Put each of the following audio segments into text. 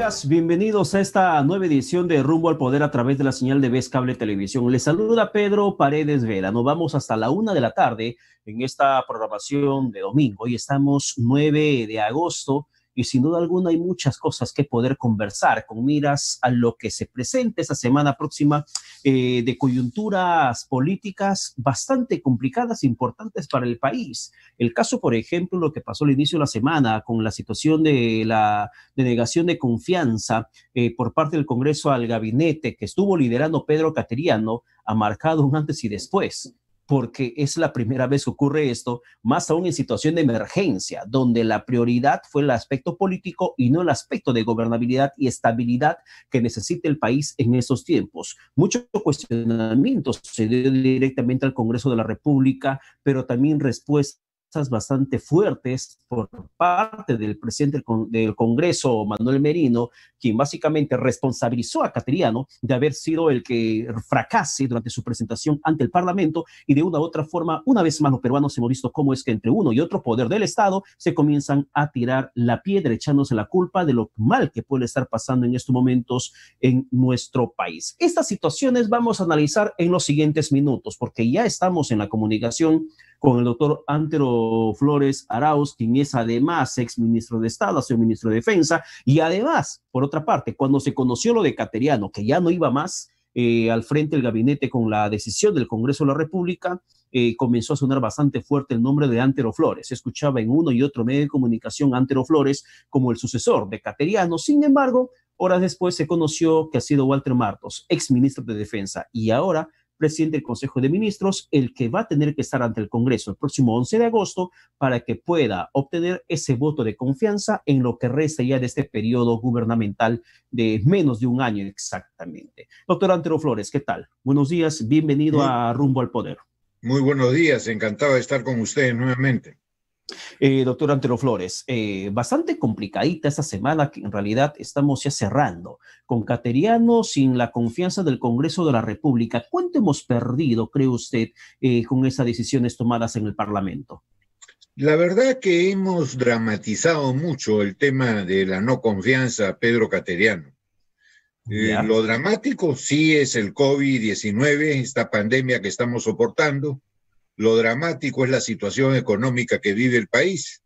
días, bienvenidos a esta nueva edición de Rumbo al Poder a través de la señal de Vez Cable Televisión. Les saluda Pedro Paredes Vera. Nos vamos hasta la 1 de la tarde en esta programación de domingo. Hoy estamos 9 de agosto y sin duda alguna hay muchas cosas que poder conversar con miras a lo que se presenta esta semana próxima de coyunturas políticas bastante complicadas e importantes para el país. El caso, por ejemplo, lo que pasó al inicio de la semana con la situación de la denegación de confianza por parte del Congreso al gabinete que estuvo liderando Pedro Cateriano, ha marcado un antes y después, porque es la primera vez que ocurre esto, más aún en situación de emergencia, donde la prioridad fue el aspecto político y no el aspecto de gobernabilidad y estabilidad que necesita el país en estos tiempos. Mucho cuestionamiento se dio directamente al Congreso de la República, pero también respuestas bastante fuertes por parte del presidente del Congreso, Manuel Merino, quien básicamente responsabilizó a Cateriano de haber sido el que fracase durante su presentación ante el Parlamento, y de una u otra forma, una vez más los peruanos hemos visto cómo es que entre uno y otro poder del Estado se comienzan a tirar la piedra, echándose la culpa de lo mal que puede estar pasando en estos momentos en nuestro país. Estas situaciones vamos a analizar en los siguientes minutos, porque ya estamos en la comunicación con el doctor Antero Flores Arauz, quien es además ex ministro de Estado, ha sido ministro de Defensa, y además, por otra parte, cuando se conoció lo de Cateriano, que ya no iba más al frente del gabinete con la decisión del Congreso de la República, comenzó a sonar bastante fuerte el nombre de Antero Flores. Se escuchaba en uno y otro medio de comunicación Antero Flores como el sucesor de Cateriano. Sin embargo, horas después se conoció que ha sido Walter Martos, ex ministro de Defensa, y ahora presidente del Consejo de Ministros, el que va a tener que estar ante el Congreso el próximo 11 de agosto para que pueda obtener ese voto de confianza en lo que resta ya de este periodo gubernamental de menos de un año exactamente. Doctor Antero Flores, ¿qué tal? Buenos días, bienvenido a Rumbo al Poder. Muy buenos días, encantado de estar con ustedes nuevamente. Doctor Antero Flores, bastante complicadita esta semana, que en realidad estamos ya cerrando, con Cateriano sin la confianza del Congreso de la República. ¿Cuánto hemos perdido, cree usted, con esas decisiones tomadas en el Parlamento? La verdad que hemos dramatizado mucho el tema de la no confianza a Pedro Cateriano. Lo dramático sí es el COVID-19, esta pandemia que estamos soportando. Lo dramático es la situación económica que vive el país,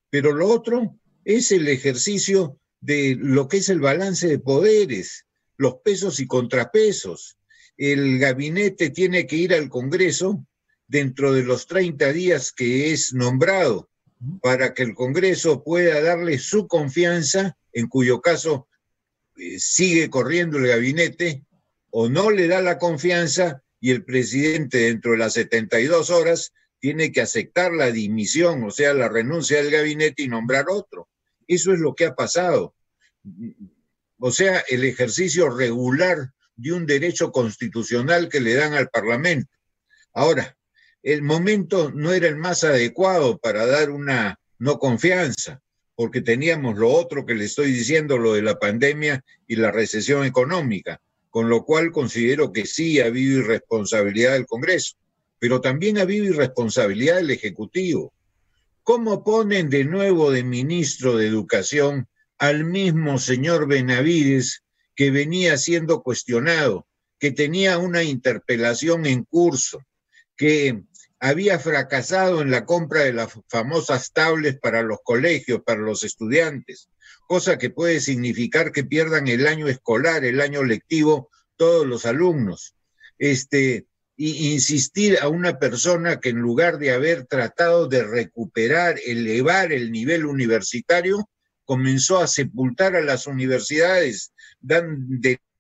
pero lo otro es el ejercicio de lo que es el balance de poderes, los pesos y contrapesos. El gabinete tiene que ir al Congreso dentro de los 30 días que es nombrado, para que el Congreso pueda darle su confianza, en cuyo caso sigue corriendo el gabinete, o no le da la confianza, y el presidente dentro de las 72 horas tiene que aceptar la dimisión, o sea, la renuncia del gabinete y nombrar otro. Eso es lo que ha pasado. O sea, el ejercicio regular de un derecho constitucional que le dan al Parlamento. Ahora, el momento no era el más adecuado para dar una no confianza, porque teníamos lo otro que le estoy diciendo, lo de la pandemia y la recesión económica, con lo cual considero que sí ha habido irresponsabilidad del Congreso, pero también ha habido irresponsabilidad del Ejecutivo. ¿Cómo ponen de nuevo de ministro de Educación al mismo señor Benavides, que venía siendo cuestionado, que tenía una interpelación en curso, que había fracasado en la compra de las famosas tablets para los colegios, para los estudiantes, cosa que puede significar que pierdan el año escolar, el año lectivo, todos los alumnos? Y insistir a una persona que en lugar de haber tratado de recuperar, elevar el nivel universitario, comenzó a sepultar a las universidades,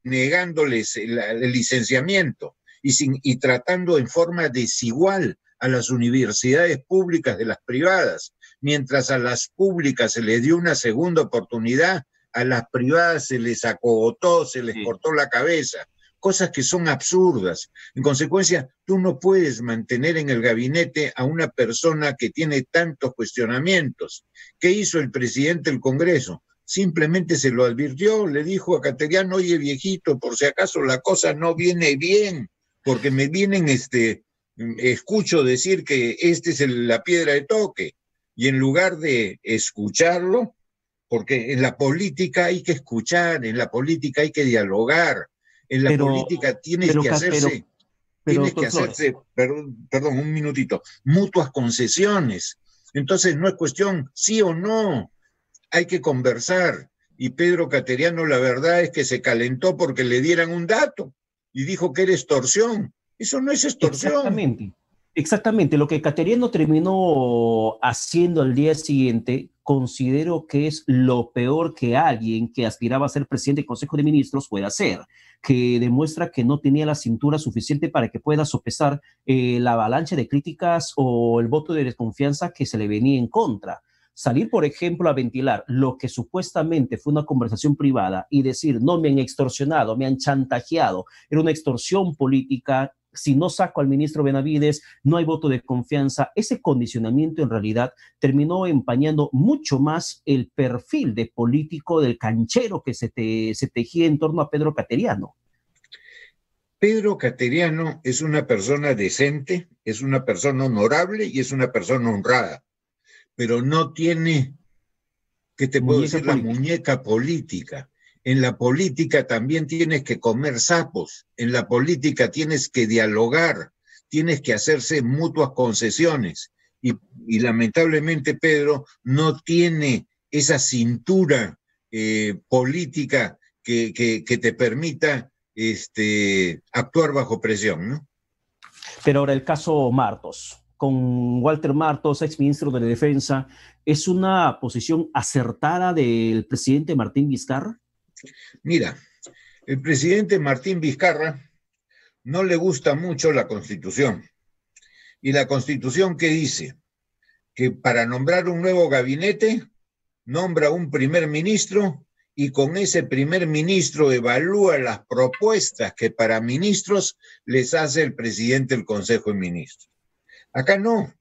negándoles el licenciamiento y tratando en forma desigual a las universidades públicas de las privadas. Mientras a las públicas se les dio una segunda oportunidad, a las privadas se les acogotó, se les cortó la cabeza. Cosas que son absurdas. En consecuencia, tú no puedes mantener en el gabinete a una persona que tiene tantos cuestionamientos. ¿Qué hizo el presidente del Congreso? Simplemente se lo advirtió, le dijo a Cateriano: oye, viejito, por si acaso la cosa no viene bien, porque me vienen, escucho decir que esta es la piedra de toque, y en lugar de escucharlo, porque en la política hay que escuchar, en la política hay que dialogar, en la política tienes que hacerse, perdón, un minutito, mutuas concesiones. Entonces no es cuestión sí o no, hay que conversar. Y Pedro Cateriano, la verdad es que se calentó porque le dieran un dato y dijo que era extorsión. Eso no es extorsión. Exactamente. Exactamente, lo que Cateriano terminó haciendo al día siguiente, considero que es lo peor que alguien que aspiraba a ser presidente del Consejo de Ministros puede hacer, que demuestra que no tenía la cintura suficiente para que pueda sopesar la avalancha de críticas o el voto de desconfianza que se le venía en contra. Salir, por ejemplo, a ventilar lo que supuestamente fue una conversación privada y decir, no, me han extorsionado, me han chantajeado, era una extorsión política. Si no saco al ministro Benavides, no hay voto de confianza. Ese condicionamiento en realidad terminó empañando mucho más el perfil de político del canchero que se tejía en torno a Pedro Cateriano. Pedro Cateriano es una persona decente, es una persona honorable y es una persona honrada, pero no tiene, ¿qué te puedo decir? La muñeca política. En la política también tienes que comer sapos, en la política tienes que dialogar, tienes que hacerse mutuas concesiones. Y lamentablemente Pedro no tiene esa cintura política que te permita actuar bajo presión, ¿no? Pero ahora el caso Martos, con Walter Martos, exministro de la Defensa, ¿es una posición acertada del presidente Martín Vizcarra? Mira, el presidente Martín Vizcarra no le gusta mucho la Constitución. ¿Y la Constitución qué dice? Que para nombrar un nuevo gabinete, nombra un primer ministro y con ese primer ministro evalúa las propuestas que para ministros les hace el presidente del Consejo de Ministros. Acá no.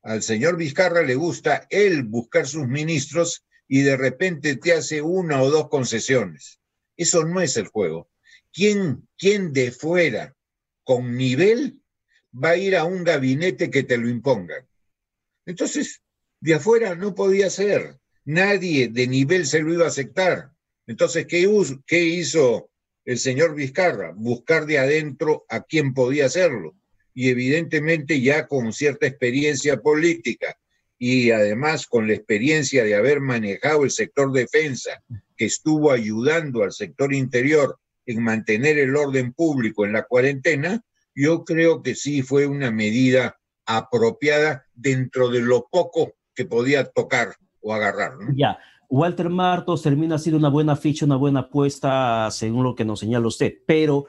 Al señor Vizcarra le gusta él buscar sus ministros y de repente te hace una o dos concesiones. Eso no es el juego. ¿Quién de fuera con nivel va a ir a un gabinete que te lo impongan? Entonces, de afuera no podía ser. Nadie de nivel se lo iba a aceptar. Entonces, ¿qué hizo el señor Vizcarra? Buscar de adentro a quién podía hacerlo. Y evidentemente ya con cierta experiencia política y además con la experiencia de haber manejado el sector defensa, que estuvo ayudando al sector interior en mantener el orden público en la cuarentena, yo creo que sí fue una medida apropiada dentro de lo poco que podía tocar o agarrar, ¿no? Ya, Walter Martos termina siendo una buena ficha, una buena apuesta, según lo que nos señala usted, pero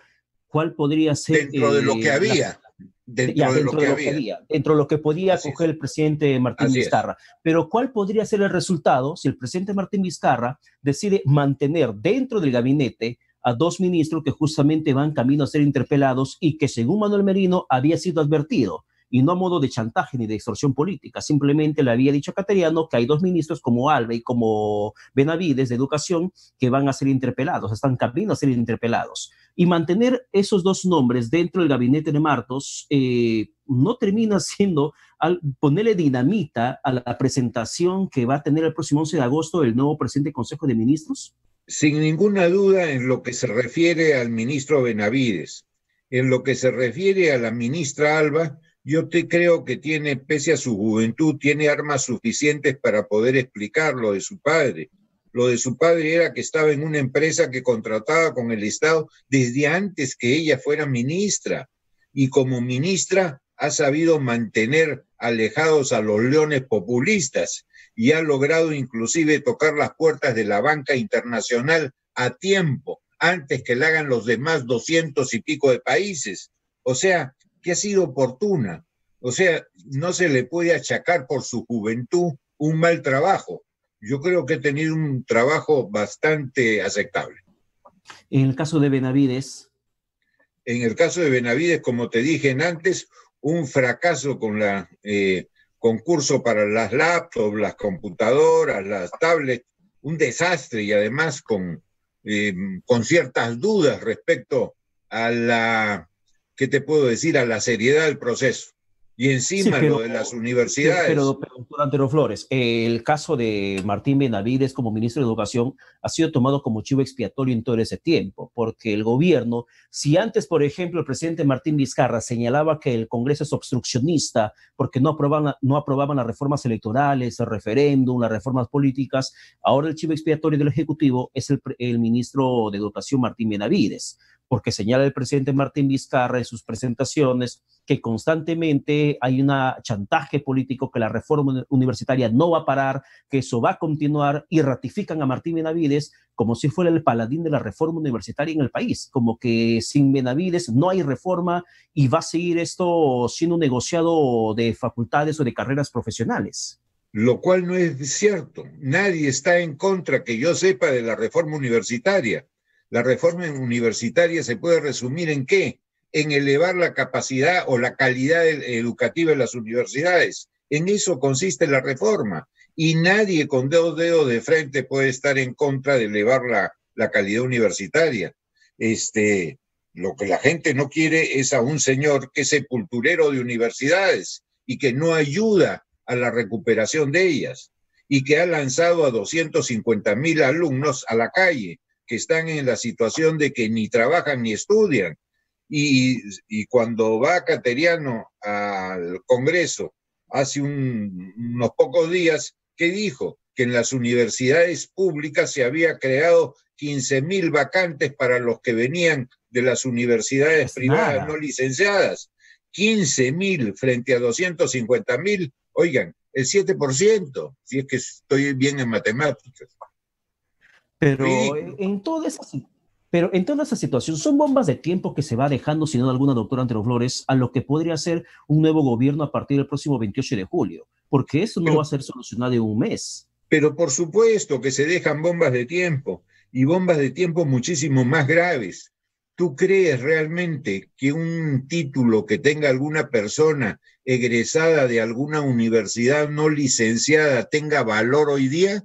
¿cuál podría ser? Dentro de lo que había. Dentro de lo que había. Dentro de lo que podía coger el presidente Martín Vizcarra. Pero ¿cuál podría ser el resultado si el presidente Martín Vizcarra decide mantener dentro del gabinete a dos ministros que justamente van camino a ser interpelados y que según Manuel Merino había sido advertido? Y no a modo de chantaje ni de extorsión política, simplemente le había dicho a Cateriano que hay dos ministros como Alba y como Benavides de Educación que van a ser interpelados, están camino a ser interpelados. Y mantener esos dos nombres dentro del gabinete de Martos no termina siendo ponerle dinamita a la presentación que va a tener el próximo 11 de agosto el nuevo presidente del Consejo de Ministros. Sin ninguna duda en lo que se refiere al ministro Benavides, en lo que se refiere a la ministra Alba, yo creo que tiene, pese a su juventud, tiene armas suficientes para poder explicar lo de su padre. Lo de su padre era que estaba en una empresa que contrataba con el Estado desde antes que ella fuera ministra. Y como ministra ha sabido mantener alejados a los leones populistas y ha logrado inclusive tocar las puertas de la banca internacional a tiempo, antes que la hagan los demás 200 y pico de países. O sea, que ha sido oportuna. O sea, no se le puede achacar por su juventud un mal trabajo. Yo creo que ha tenido un trabajo bastante aceptable. En el caso de Benavides. En el caso de Benavides, como te dije antes, un fracaso con la concurso para las laptops, las computadoras, las tablets, un desastre y además con ciertas dudas respecto a la, ¿qué te puedo decir?, a la seriedad del proceso. Y encima Sí, lo de las universidades. pero doctor Antero Flores, el caso de Martín Benavides como ministro de Educación ha sido tomado como chivo expiatorio en todo ese tiempo, porque el gobierno, si antes, por ejemplo, el presidente Martín Vizcarra señalaba que el Congreso es obstruccionista porque no aprobaban las reformas electorales, el referéndum, las reformas políticas, ahora el chivo expiatorio del Ejecutivo es el ministro de Educación Martín Benavides, porque señala el presidente Martín Vizcarra en sus presentaciones que constantemente hay un chantaje político, que la reforma universitaria no va a parar, que eso va a continuar, y ratifican a Martín Benavides como si fuera el paladín de la reforma universitaria en el país, como que sin Benavides no hay reforma y va a seguir esto siendo un negociado de facultades o de carreras profesionales. Lo cual no es cierto. Nadie está en contra, que yo sepa, de la reforma universitaria. La reforma universitaria se puede resumir ¿en qué? En elevar la capacidad o la calidad educativa de las universidades. En eso consiste la reforma. Y nadie con dos dedos de frente puede estar en contra de elevar la calidad universitaria. Lo que la gente no quiere es a un señor que es sepulturero de universidades y que no ayuda a la recuperación de ellas, y que ha lanzado a 250,000 alumnos a la calle, que están en la situación de que ni trabajan ni estudian. Y cuando va Cateriano al Congreso hace unos pocos días, ¿qué dijo? Que en las universidades públicas se había creado 15,000 vacantes para los que venían de las universidades privadas no licenciadas. 15,000 frente a 250,000. Oigan, el 7%, si es que estoy bien en matemáticas. Pero en toda esa situación son bombas de tiempo que se va dejando, sin duda alguna, doctor Antero Flores, a lo que podría ser un nuevo gobierno a partir del próximo 28 de julio, porque eso no va a ser solucionado en un mes. Pero por supuesto que se dejan bombas de tiempo, y bombas de tiempo muchísimo más graves. ¿Tú crees realmente que un título que tenga alguna persona egresada de alguna universidad no licenciada tenga valor hoy día?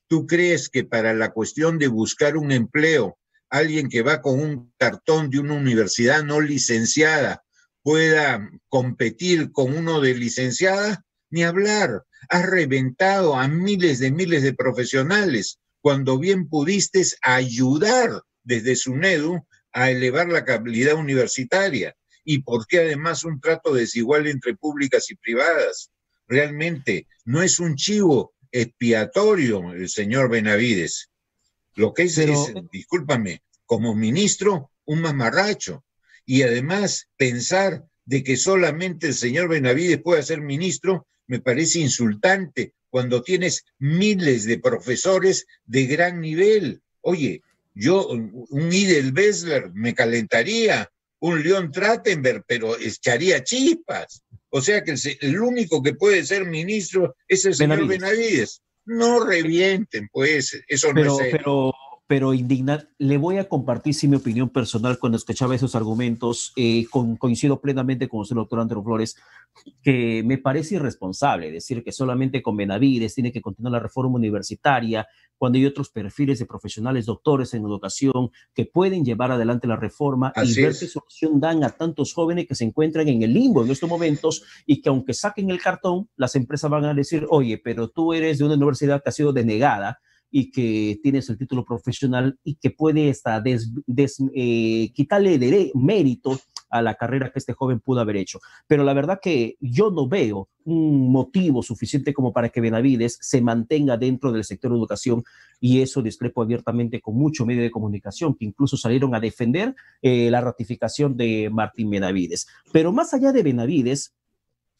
¿Tú crees que para la cuestión de buscar un empleo, alguien que va con un cartón de una universidad no licenciada pueda competir con uno de licenciada? Ni hablar. Has reventado a miles de profesionales cuando bien pudiste ayudar desde SUNEDU a elevar la calidad universitaria. ¿Y por qué además un trato desigual entre públicas y privadas? Realmente no es un chivo expiatorio el señor Benavides. Lo que es, discúlpame, como ministro, un mamarracho. Y además pensar de que solamente el señor Benavides puede ser ministro me parece insultante cuando tienes miles de profesores de gran nivel. Oye, yo, un Idel Bessler me calentaría, un León Trattenberg, pero echaría chispas. O sea que el único que puede ser ministro es el señor Benavides. No revienten, pues, eso no es serio. Pero indignar, le voy a compartir sí, mi opinión personal cuando escuchaba esos argumentos. Coincido plenamente con usted, doctor Antero Flores, que me parece irresponsable decir que solamente con Benavides tiene que continuar la reforma universitaria, cuando hay otros perfiles de profesionales, doctores en educación, que pueden llevar adelante la reforma. Así y ver qué solución dan a tantos jóvenes que se encuentran en el limbo en estos momentos, y que aunque saquen el cartón, las empresas van a decir, oye, pero tú eres de una universidad que ha sido denegada y que tienes el título profesional y que puede hasta quitarle mérito a la carrera que este joven pudo haber hecho. Pero la verdad que yo no veo un motivo suficiente como para que Benavides se mantenga dentro del sector de educación, y eso discrepo abiertamente con muchos medios de comunicación que incluso salieron a defender la ratificación de Martín Benavides. Pero más allá de Benavides,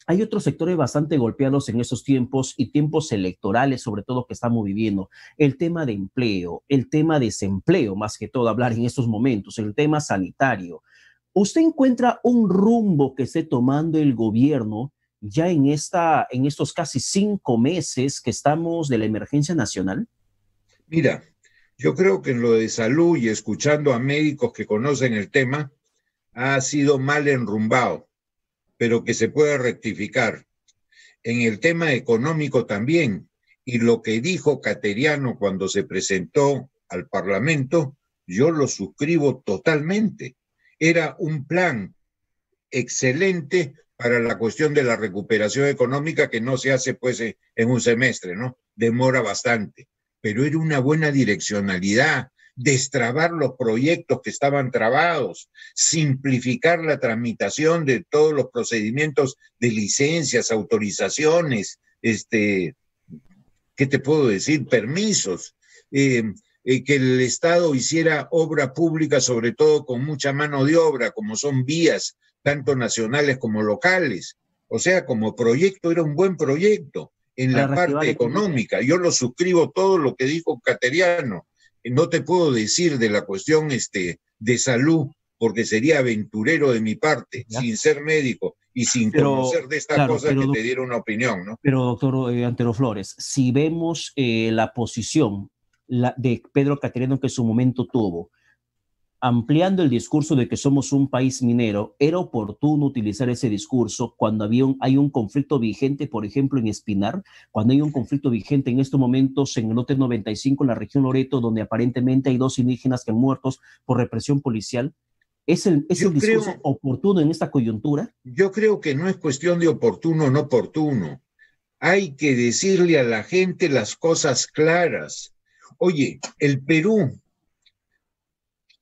hay otros sectores bastante golpeados en estos tiempos y tiempos electorales, sobre todo, que estamos viviendo. El tema de empleo, el tema de desempleo, más que todo hablar en estos momentos, el tema sanitario. ¿Usted encuentra un rumbo que esté tomando el gobierno ya en estos casi 5 meses que estamos de la emergencia nacional? Mira, yo creo que en lo de salud, y escuchando a médicos que conocen el tema, ha sido mal enrumbado, pero que se puede rectificar. En el tema económico también, y lo que dijo Cateriano cuando se presentó al Parlamento, yo lo suscribo totalmente. Era un plan excelente para la cuestión de la recuperación económica, que no se hace pues en un semestre, ¿no? Demora bastante, pero era una buena direccionalidad, destrabar los proyectos que estaban trabados, simplificar la tramitación de todos los procedimientos de licencias, autorizaciones, ¿qué te puedo decir? Permisos, que el Estado hiciera obra pública, sobre todo con mucha mano de obra, como son vías, tanto nacionales como locales. O sea, como proyecto era un buen proyecto en la parte económica. Yo lo suscribo todo lo que dijo Cateriano. No te puedo decir de la cuestión de salud, porque sería aventurero de mi parte, ¿ya? Sin ser médico y sin conocer de estas cosas, que te diera una opinión, ¿no? Pero, doctor Antero Flores, si vemos la posición de Pedro Cateriano que en su momento tuvo, ampliando el discurso de que somos un país minero, ¿era oportuno utilizar ese discurso cuando hay un conflicto vigente, por ejemplo, en Espinar? Cuando hay un conflicto vigente en estos momentos en el Lote 95, en la región Loreto, donde aparentemente hay 2 indígenas que han muerto por represión policial. ¿Es el discurso oportuno en esta coyuntura? Yo creo que no es cuestión de oportuno o no oportuno. Hay que decirle a la gente las cosas claras. Oye, el Perú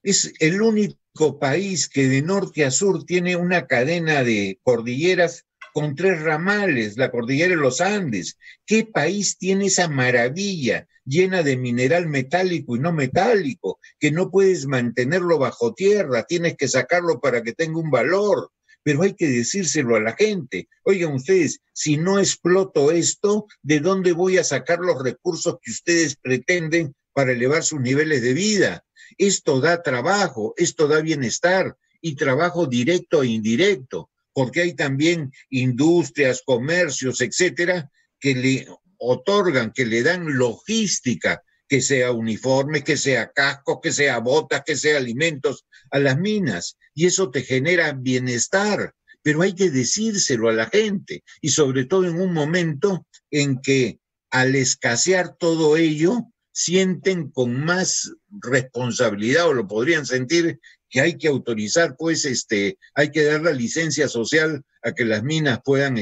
es el único país que de norte a sur tiene una cadena de cordilleras con 3 ramales, la cordillera de los Andes. ¿Qué país tiene esa maravilla llena de mineral metálico y no metálico, que no puedes mantenerlo bajo tierra, tienes que sacarlo para que tenga un valor? Pero hay que decírselo a la gente. Oigan ustedes, si no exploto esto, ¿de dónde voy a sacar los recursos que ustedes pretenden para elevar sus niveles de vida? Esto da trabajo, esto da bienestar, y trabajo directo e indirecto, porque hay también industrias, comercios, etcétera, que le otorgan, que le dan logística, que sea uniforme, que sea cascos, que sea botas, que sea alimentos a las minas, y eso te genera bienestar, pero hay que decírselo a la gente, y sobre todo en un momento en que al escasear todo ello, sienten con más responsabilidad, o lo podrían sentir, que hay que autorizar, pues, hay que dar la licencia social a que las minas puedan,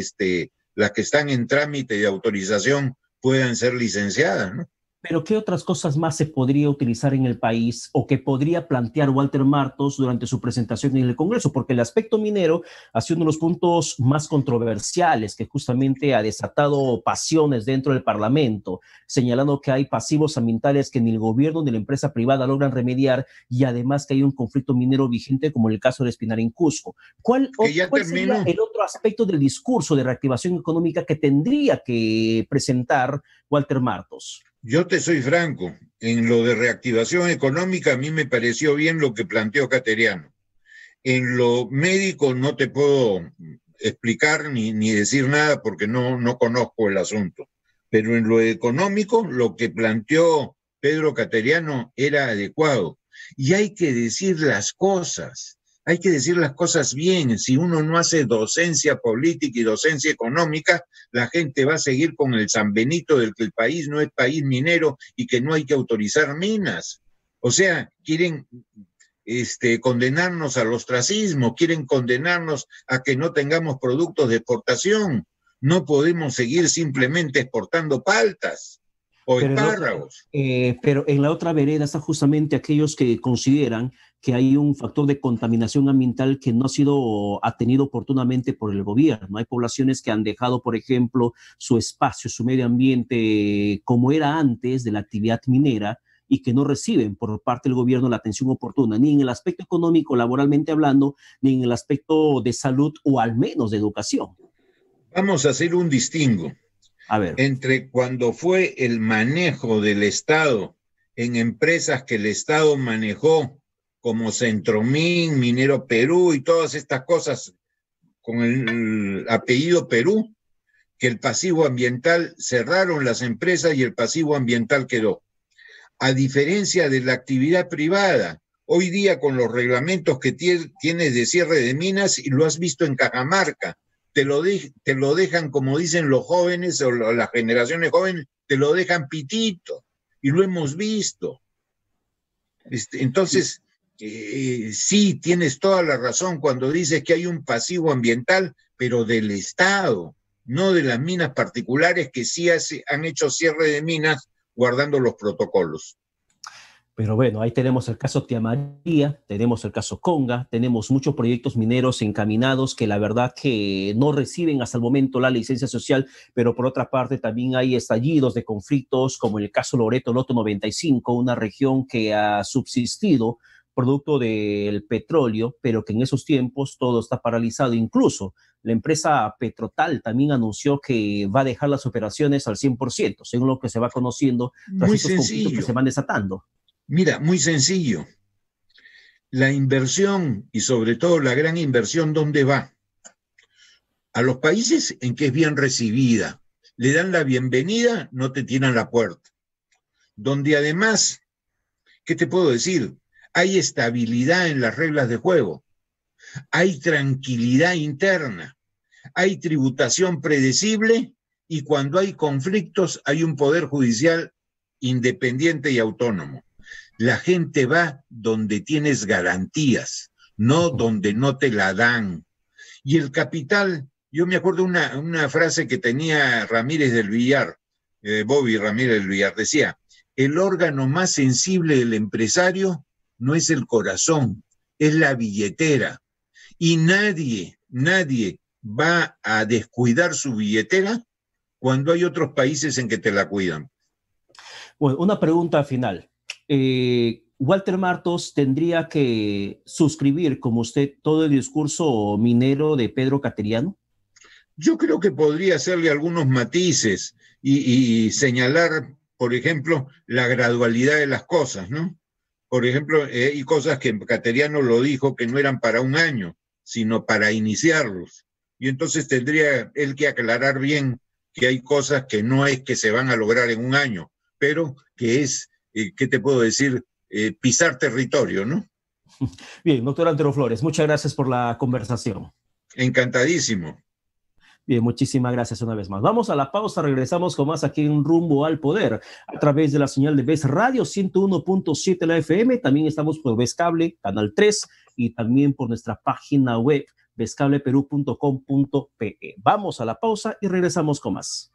las que están en trámite de autorización, puedan ser licenciadas, ¿no? Pero ¿qué otras cosas más se podría utilizar en el país o que podría plantear Walter Martos durante su presentación en el Congreso? Porque el aspecto minero ha sido uno de los puntos más controversiales que justamente ha desatado pasiones dentro del Parlamento, señalando que hay pasivos ambientales que ni el gobierno ni la empresa privada logran remediar, y además que hay un conflicto minero vigente como el caso de Espinar en Cusco. ¿Cuál sería el otro aspecto del discurso de reactivación económica que tendría que presentar Walter Martos? Yo te soy franco, en lo de reactivación económica a mí me pareció bien lo que planteó Cateriano. En lo médico no te puedo explicar ni decir nada porque no conozco el asunto, pero en lo económico lo que planteó Pedro Cateriano era adecuado. Y hay que decir las cosas. Hay que decir las cosas bien. Si uno no hace docencia política y docencia económica, la gente va a seguir con el San Benito del que el país no es país minero y que no hay que autorizar minas. O sea, quieren condenarnos al ostracismo, quieren condenarnos a que no tengamos productos de exportación. No podemos seguir simplemente exportando paltas o espárragos. Pero en la otra vereda están justamente aquellos que consideran que hay un factor de contaminación ambiental que no ha sido atendido oportunamente por el gobierno. Hay poblaciones que han dejado, por ejemplo, su espacio, su medio ambiente como era antes de la actividad minera, y que no reciben por parte del gobierno la atención oportuna, ni en el aspecto económico, laboralmente hablando, ni en el aspecto de salud o al menos de educación. Vamos a hacer un distingo. A ver. Entre cuando fue el manejo del Estado en empresas que el Estado manejó, como Centromin, Minero Perú y todas estas cosas con el apellido Perú, que el pasivo ambiental, cerraron las empresas y el pasivo ambiental quedó. A diferencia de la actividad privada, hoy día con los reglamentos que tienes de cierre de minas, y lo has visto en Cajamarca, te lo dejan, como dicen los jóvenes o las generaciones jóvenes, te lo dejan pitito, y lo hemos visto. Entonces, sí, tienes toda la razón cuando dices que hay un pasivo ambiental, pero del Estado, no de las minas particulares que sí han hecho cierre de minas guardando los protocolos. Pero bueno, ahí tenemos el caso Tía María, tenemos el caso Conga, tenemos muchos proyectos mineros encaminados que la verdad que no reciben hasta el momento la licencia social, pero por otra parte también hay estallidos de conflictos como en el caso Loreto Loto 95, una región que ha subsistido producto del petróleo, pero que en esos tiempos todo está paralizado. Incluso la empresa Petrotal también anunció que va a dejar las operaciones al 100%, según lo que se va conociendo tras Muy estos conflictos que se van desatando. Mira, muy sencillo. La inversión y sobre todo la gran inversión, ¿dónde va? A los países en que es bien recibida. Le dan la bienvenida, no te tiran la puerta. Donde además, ¿qué te puedo decir? Hay estabilidad en las reglas de juego. Hay tranquilidad interna. Hay tributación predecible y cuando hay conflictos hay un poder judicial independiente y autónomo. La gente va donde tienes garantías, no donde no te la dan. Y el capital, yo me acuerdo una frase que tenía Ramírez del Villar, Bobby Ramírez del Villar, decía, el órgano más sensible del empresario no es el corazón, es la billetera. Y nadie va a descuidar su billetera cuando hay otros países en que te la cuidan. Bueno, una pregunta final. Walter Martos tendría que suscribir, como usted, todo el discurso minero de Pedro Cateriano. Yo creo que podría hacerle algunos matices y señalar, por ejemplo, la gradualidad de las cosas, ¿no? Por ejemplo, hay cosas que Cateriano lo dijo que no eran para un año, sino para iniciarlos. Y entonces tendría él que aclarar bien que hay cosas que no es que se van a lograr en un año, pero que es, ¿qué te puedo decir? Pisar territorio, ¿no? Bien, doctor Antero Flores, muchas gracias por la conversación. Encantadísimo. Bien, muchísimas gracias una vez más. Vamos a la pausa, regresamos con más aquí en Rumbo al Poder, a través de la señal de BES Radio 101.7 la FM, también estamos por BES Cable, Canal 3, y también por nuestra página web, bescableperú.com.pe. Vamos a la pausa y regresamos con más.